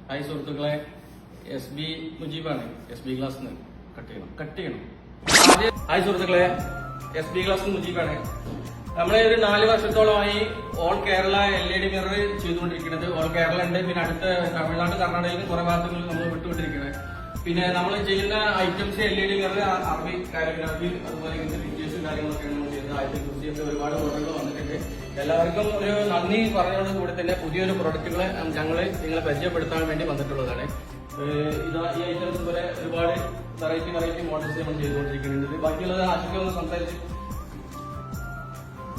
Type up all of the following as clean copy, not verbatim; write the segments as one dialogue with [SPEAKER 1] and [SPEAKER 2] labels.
[SPEAKER 1] Hi സുഹൃത്തുക്കളെ, S B മുജീബാണ്. S B glass cut ചെയ്യണം. ഹായ് സുഹൃത്തുക്കളെ, എസ് ബി ഗ്ലാസ് മുജീബാണ്. നമ്മളെ ഒരു 4 വർഷത്തോളമായി ഓൾ കേരള LED മിറർ ചെയ്തുകൊണ്ടിരിക്കുന്നത്. ഓൾ കേരള ഉണ്ട്, പിന്നെ അടുത്ത തമിഴ്നാട്, കർണാടകയിലും കുറെ ഭാഗങ്ങളിൽ നമ്മൾ വിട്ടുകൊണ്ടിരിക്കുന്നത്. പിന്നെ നമ്മൾ ചെയ്യുന്ന ഐറ്റംസ് LED മിറർ, അറബി കാലിഗ്രാഫി, അതുപോലെ ഇങ്ങനത്തെ ഫീച്ചേഴ്സും കാര്യങ്ങളൊക്കെയാണ് നമ്മൾ ചെയ്യുന്നത്. 1000 ഒരുപാട് മോഡലുകൾ വന്നിട്ടുണ്ട്. എല്ലാവർക്കും ഒരു നന്ദി പറഞ്ഞതോട് കൂടി തന്നെ പുതിയൊരു പ്രൊഡക്റ്റുകളെ ഞങ്ങൾ നിങ്ങളെ പരിചയപ്പെടുത്താൻ വേണ്ടി വന്നിട്ടുള്ളതാണ്. ഈ ഐറ്റംസ് പോലെ ഒരുപാട് വെറൈറ്റി മോഡൽസ് നമ്മൾ ചെയ്തുകൊണ്ടിരിക്കുന്നുണ്ട്. ബാക്കിയുള്ളത് ആശുപത്രി ഒന്ന് സംസാരിച്ച്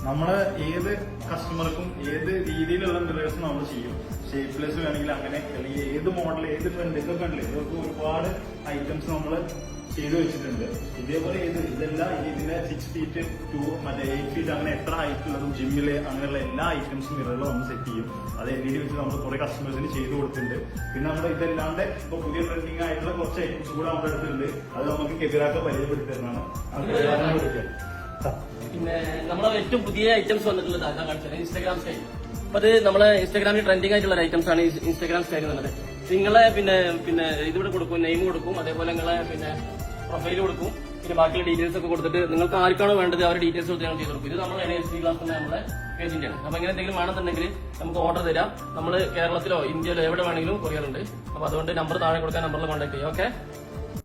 [SPEAKER 2] നമ്മള് ഏത് കസ്റ്റമർക്കും ഏത് രീതിയിലുള്ള മിറേഴ്സ് നമ്മൾ ചെയ്യും. ഷേപ്പ്ലെസ് വേണമെങ്കിൽ അങ്ങനെ, അല്ലെങ്കിൽ ഏത് മോഡൽ, ഏത് ട്രെൻഡ്, ഇതൊക്കെ ഉണ്ടല്ലേ, ഇതൊക്കെ ഒരുപാട് ഐറ്റംസ് നമ്മൾ ചെയ്തു വെച്ചിട്ടുണ്ട്. ഇതേപോലെ ഇതെല്ലാം ഇതിന്റെ 6 ഫീറ്റ് 8 ഫീറ്റ് അങ്ങനെ എത്ര ഹൈറ്റ് ഉള്ളതും ജിമ്മില് അങ്ങനെയുള്ള എല്ലാ ഐറ്റംസും മിററുകളും നമ്മൾ സെറ്റ് ചെയ്യും. അത് LED വെച്ച് നമ്മൾ കുറെ കസ്റ്റമേഴ്സിന് ചെയ്തു കൊടുത്തിട്ടുണ്ട്. പിന്നെ നമ്മുടെ ഇതല്ലാണ്ട് ഇപ്പൊ പുതിയ ട്രെൻഡിങ് ആയിട്ടുള്ള കുറച്ച് ഐറ്റംസ് കൂടെ നമ്മുടെ അടുത്തുണ്ട്. അത് നമുക്ക് കെബിറാക്ക പരിചയപ്പെടുത്തി തരുന്നതാണ്.
[SPEAKER 1] പിന്നെ നമ്മളെ ഏറ്റവും പുതിയ ഐറ്റംസ് വന്നിട്ടുള്ളത് അതാ കാണിച്ചത് ഇൻസ്റ്റാഗ്രാം സ്റ്റൈൽ. അപ്പൊ അത് നമ്മളെ ഇൻസ്റ്റാഗ്രാമിൽ ട്രെൻഡിങ് ആയിട്ടുള്ള ഐറ്റംസ് ആണ് ഇൻസ്റ്റാഗ്രാം സ്റ്റൈൽ എന്നുള്ളത്. നിങ്ങളെ പിന്നെ ഇതിവിടെ കൊടുക്കും, നെയിം കൊടുക്കും, അതേപോലെ നിങ്ങളെ പിന്നെ പ്രൊഫൈൽ കൊടുക്കും, പിന്നെ ബാക്കിയുള്ള ഡീറ്റെയിൽസ് ഒക്കെ കൊടുത്തിട്ട് നിങ്ങൾക്ക് ആർക്കാണോ വേണ്ടത് അവരുടെ ഡീറ്റെയിൽസ് കൊടുത്ത് ഞങ്ങൾ ചെയ്ത് കൊടുക്കും. ഇത് നമ്മുടെ എസ് ബി ഗ്ലാസ് നമ്മുടെ പേജിന്റെയാണ്. അപ്പൊ ഇങ്ങനെ എന്തെങ്കിലും വേണമെന്നുണ്ടെങ്കിൽ നമുക്ക് ഓർഡർ തരാം. നമ്മൾ കേരളത്തിലോ ഇന്ത്യയിലോ എവിടെ വേണമെങ്കിലും കൊറിയർ ഉണ്ട്. അപ്പൊ അതുകൊണ്ട് നമ്പർ താഴെ കൊടുക്കാൻ നമ്പറിൽ കോൺടാക്ട് ചെയ്യാം. ഓക്കെ.